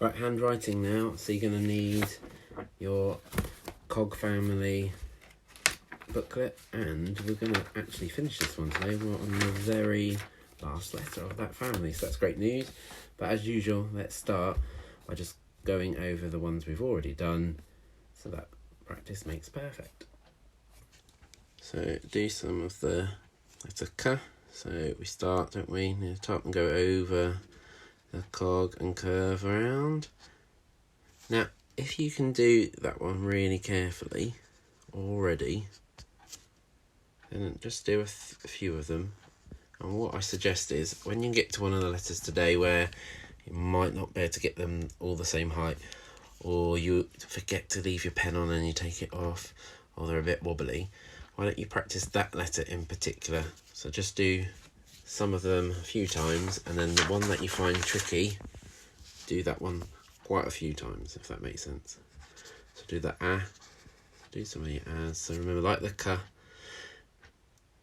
Right, handwriting now. So you're going to need your Cog Family booklet, and we're going to actually finish this one today. We're on the very last letter of that family, so that's great news. But as usual, let's start by just going over the ones we've already done, so that practice makes perfect. So do some of the letter K. So we start, don't we, near the top and go over the cog and curve around. Now, if you can do that one really carefully already, then just do a few of them. And what I suggest is, when you get to one of the letters today where you might not be able to get them all the same height, or you forget to leave your pen on and you take it off, or they're a bit wobbly, why don't you practice that letter in particular? So just do some of them a few times, and then the one that you find tricky, do that one quite a few times, if that makes sense. So do the A, do some of the A's. So remember, like the K,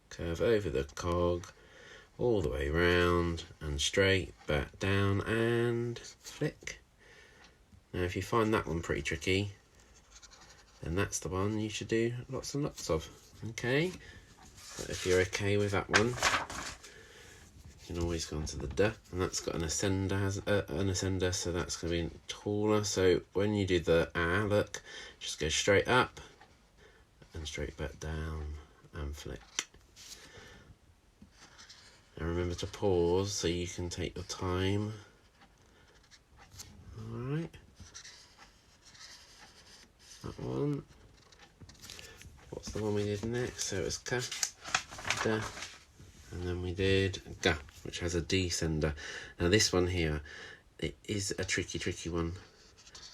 curve over the cog, all the way round and straight, back down and flick. Now if you find that one pretty tricky, then that's the one you should do lots and lots of. Okay, but if you're okay with that one, you can always go on to the D, and that's got an ascender, so that's going to be taller. So when you do the A, look, just go straight up and straight back down and flick. And remember to pause so you can take your time. Alright. That one. What's the one we did next? So it was K, D, and then we did G, which has a descender. Now this one here, it is a tricky one.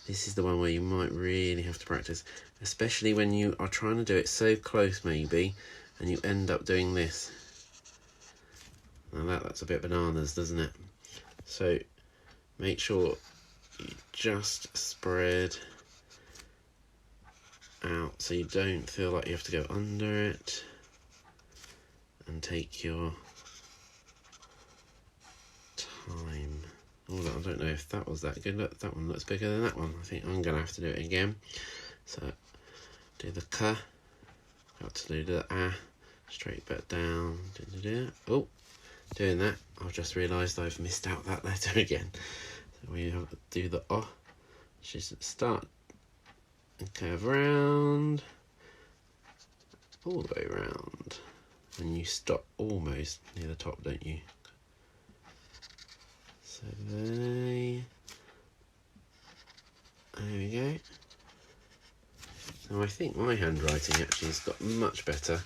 This is the one where you might really have to practice, especially when you are trying to do it so close maybe, and you end up doing this. Now that's a bit bananas, doesn't it? So make sure you just spread out so you don't feel like you have to go under it, and take your time. Oh, I don't know if that was that good. Look, that one looks bigger than that one. I think I'm going to have to do it again. So do the K, got to do the A, straight back down. Oh, doing that, I've just realised I've missed out that letter again. So we have to do the O, just start and curve round, all the way round, and you stop almost near the top, don't you? So there we go. Now I think my handwriting actually has got much better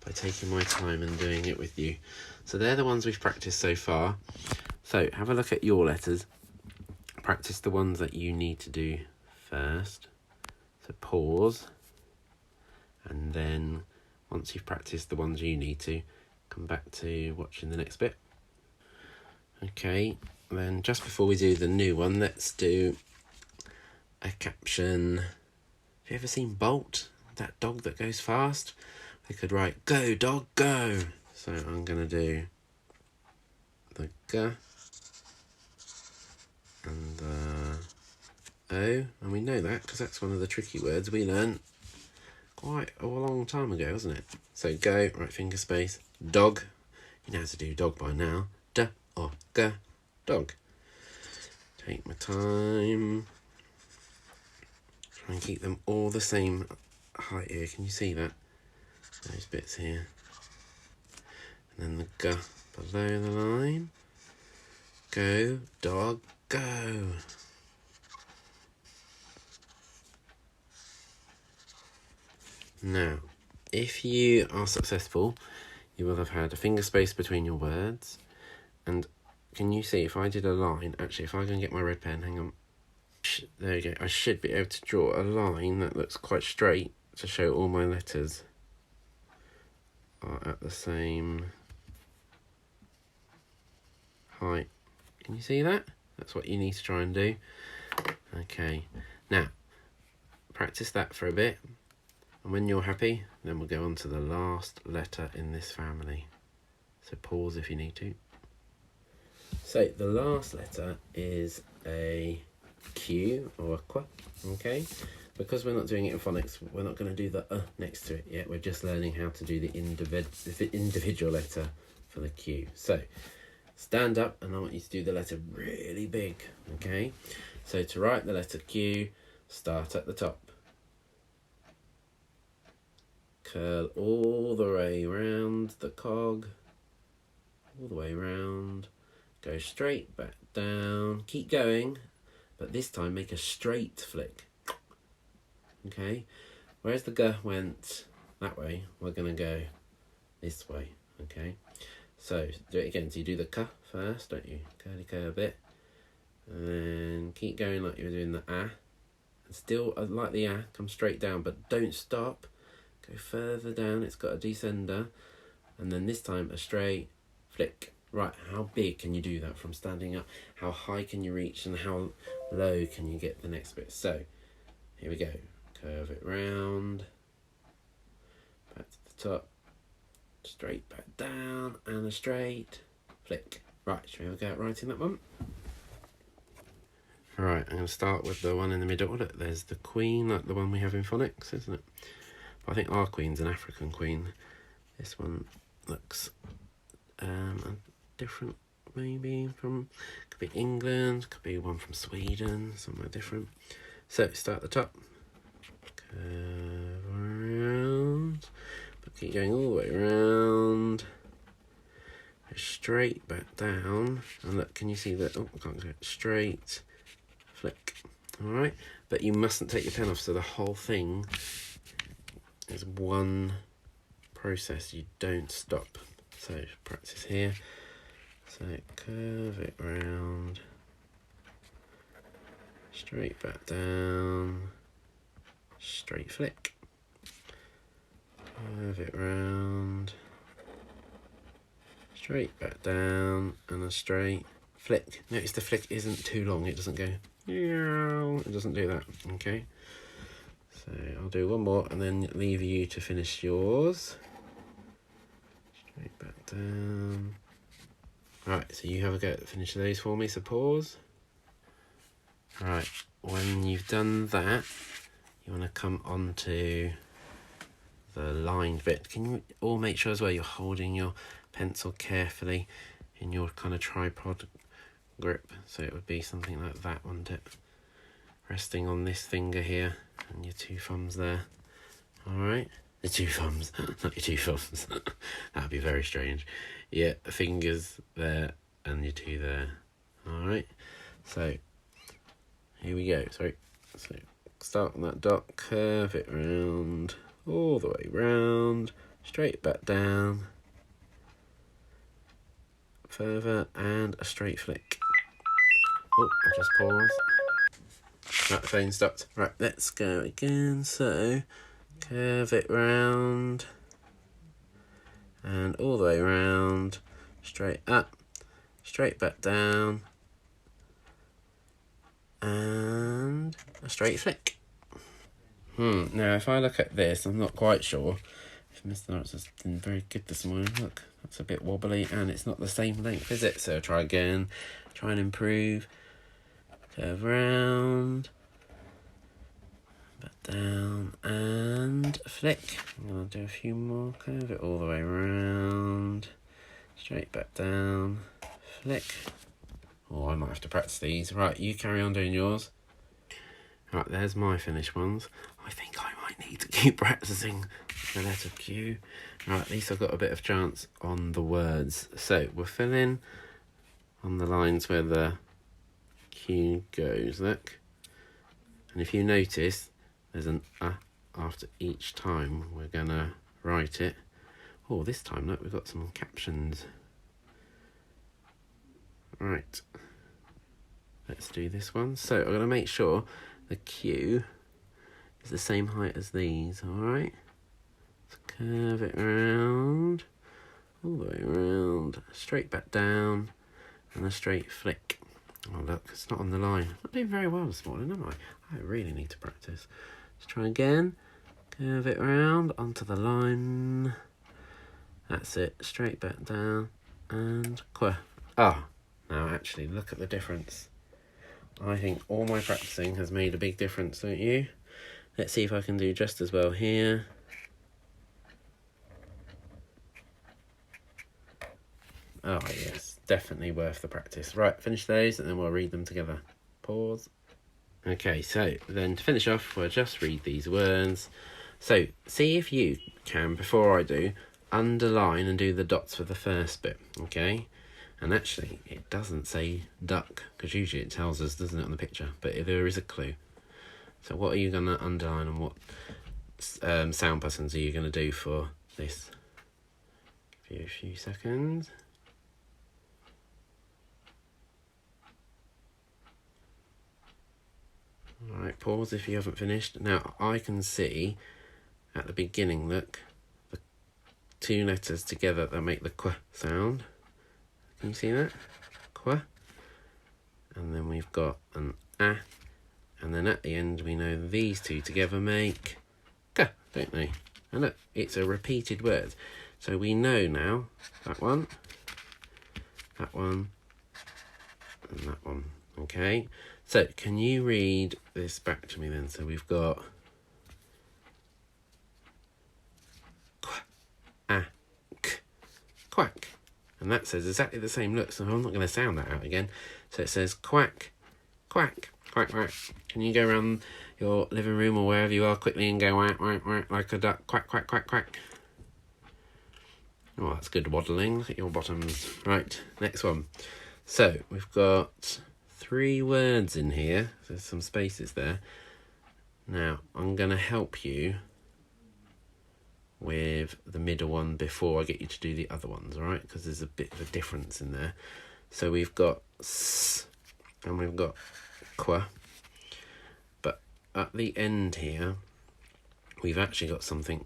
by taking my time and doing it with you. So they're the ones we've practiced so far. So have a look at your letters. Practice the ones that you need to do first. So pause, and then once you've practiced the ones you need to, come back to watching the next bit. Okay, then just before we do the new one, let's do a caption. Have you ever seen Bolt, that dog that goes fast? They could write, "Go dog, go." So I'm going to do the G and the O, and we know that because that's one of the tricky words we learned quite a long time ago, wasn't it? So go, right finger space, dog. You know how to do dog by now. D or G, dog. Take my time. Try and keep them all the same height here. Can you see that? Those bits here. And then the G below the line. Go, dog, go. Now, if you are successful, you will have had a finger space between your words. And can you see, if I did a line, actually, if I can get my red pen, hang on. There you go. I should be able to draw a line that looks quite straight to show all my letters are at the same height. Can you see that? That's what you need to try and do. Okay, now practice that for a bit, and when you're happy, then we'll go on to the last letter in this family. So pause if you need to. So the last letter is a Q or Qu, okay? Because we're not doing it in phonics, we're not going to do the next to it yet. We're just learning how to do the individual letter for the Q. So, stand up and I want you to do the letter really big, okay? So to write the letter Q, start at the top. Curl all the way round the cog, all the way round. Go straight back down, keep going, but this time make a straight flick. Okay, whereas the G went that way, we're going to go this way, okay? So, do it again. So you do the K first, don't you? Curly K a bit. And then keep going like you were doing the A. And still, like the A, come straight down, but don't stop. Go further down, it's got a descender. And then this time, a straight flick. Right, how big can you do that from standing up? How high can you reach and how low can you get the next bit? So, here we go. Curve it round, back to the top, straight back down, and a straight flick. Right, shall we have a go at writing that one? Right, I'm going to start with the one in the middle. Look, there's the queen, like the one we have in phonics, isn't it? But I think our queen's an African queen. This one looks different, maybe from, could be England, could be one from Sweden, somewhere different. So, start at the top. Curve around, but keep going all the way around, go straight back down, and look, can you see that? Oh, I can't go straight flick. All right, but you mustn't take your pen off, so the whole thing is one process. You don't stop. So practice here. So curve it round, straight back down. Straight flick, curve it round, straight back down, and a straight flick. Notice the flick isn't too long, it doesn't go, it doesn't do that, okay? So I'll do one more and then leave you to finish yours. Straight back down. Right, so you have a go at finish those for me, so pause. Right, when you've done that, you want to come onto the lined bit. Can you all make sure as well you're holding your pencil carefully in your kind of tripod grip? So it would be something like that, wouldn't it? Resting on this finger here and your two thumbs there. Alright? The two thumbs, not your two thumbs. That'd be very strange. Yeah, fingers there and your two there. Alright? So, here we go. Sorry. So, start on that dot, curve it round, all the way round, straight back down, further, and a straight flick. Oh, I'll just pause. Right, the phone stopped. Right, let's go again. So, curve it round, and all the way round, straight up, straight back down, and a straight flick. Now if I look at this, I'm not quite sure if Mr. Norris has been very good this morning. Look, that's a bit wobbly and it's not the same length, is it? So try again, try and improve. Curve round, back down, and a flick. I'm going to do a few more. Curve it all the way around, straight back down, flick. Oh, I might have to practice these. Right, you carry on doing yours. Right, there's my finished ones. I think I might need to keep practicing the letter Q. Right, at least I've got a bit of chance on the words. So, we're filling on the lines where the Q goes, look. And if you notice, there's an after each time we're going to write it. Oh, this time, look, we've got some captions. Right, let's do this one. So, I'm going to make sure the Q is the same height as these, alright? Let's curve it around, all the way around, straight back down, and a straight flick. Oh look, it's not on the line. I'm not doing very well this morning, am I? I really need to practice. Let's try again. Curve it around onto the line. That's it, straight back down, and now actually, look at the difference. I think all my practicing has made a big difference, don't you? Let's see if I can do just as well here. Oh yes, definitely worth the practice. Right, finish those and then we'll read them together. Pause. Okay, so then to finish off, we'll just read these words. So see if you can, before I do, underline and do the dots for the first bit, okay? And actually, it doesn't say duck, because usually it tells us, doesn't it, on the picture? But there is a clue. So what are you going to underline and what sound patterns are you going to do for this? Give you a few seconds. Alright, pause if you haven't finished. Now, I can see at the beginning, look, the two letters together that make the qu sound. Can you see that? Qu. And then we've got an a. And then at the end, we know these two together make k, don't they? And look, it's a repeated word. So we know now that one, and that one. Okay, so can you read this back to me then? So we've got qu, a, k, quack. And that says exactly the same look, so I'm not going to sound that out again. So it says quack, quack, quack, quack. Can you go around your living room or wherever you are quickly and go quack, quack, quack, like a duck, quack, quack, quack, quack. Oh, that's good waddling. Look at your bottoms. Right, next one. So we've got 3 words in here. There's some spaces there. Now, I'm going to help you with the middle one before I get you to do the other ones, all right? Because there's a bit of a difference in there. So we've got s and we've got qua. But at the end here, we've actually got something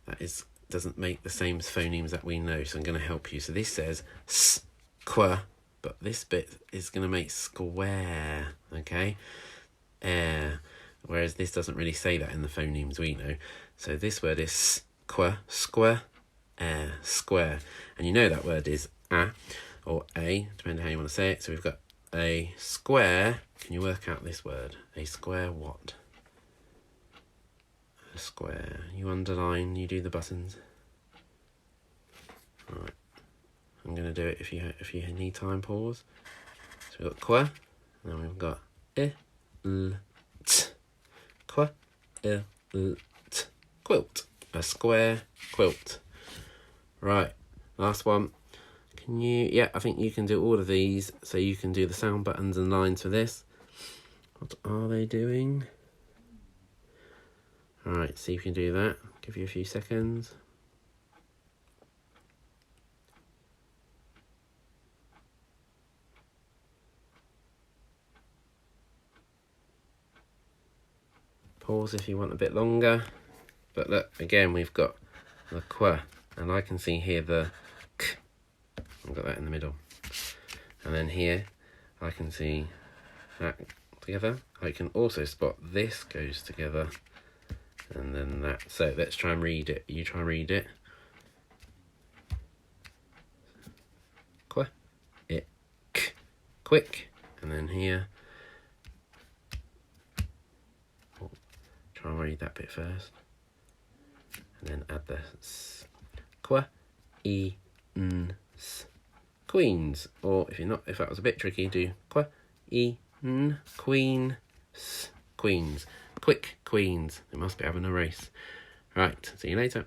that doesn't make the same phonemes that we know. So I'm going to help you. So this says s, qua, but this bit is going to make square, okay? Air. Whereas this doesn't really say that in the phonemes we know. So this word is qua, square, air, square. And you know that word is a or a, depending how you want to say it. So we've got a square. Can you work out this word? A square what? A square. You underline, you do the buttons. All right. I'm going to do it if you need time, pause. So we've got qua, and then we've got I, l, t. Qua, I, l, t. Quilt. A square quilt. Right, last one. Can you, yeah, I think you can do all of these, so you can do the sound buttons and lines for this. What are they doing? All right, see if you can do that. Give you a few seconds. Pause if you want a bit longer. But look, again, we've got the qua, and I can see here the k. I've got that in the middle. And then here, I can see that together. I can also spot this goes together, and then that. So let's try and read it. You try and read it. Qua, it, k, quick. And then here, try and read that bit first. And then add the s. Qua, e, n, s. Queens. Or if that was a bit tricky, do qua, e, n, queen, s. Queens. Quick queens. They must be having a race. Right, see you later.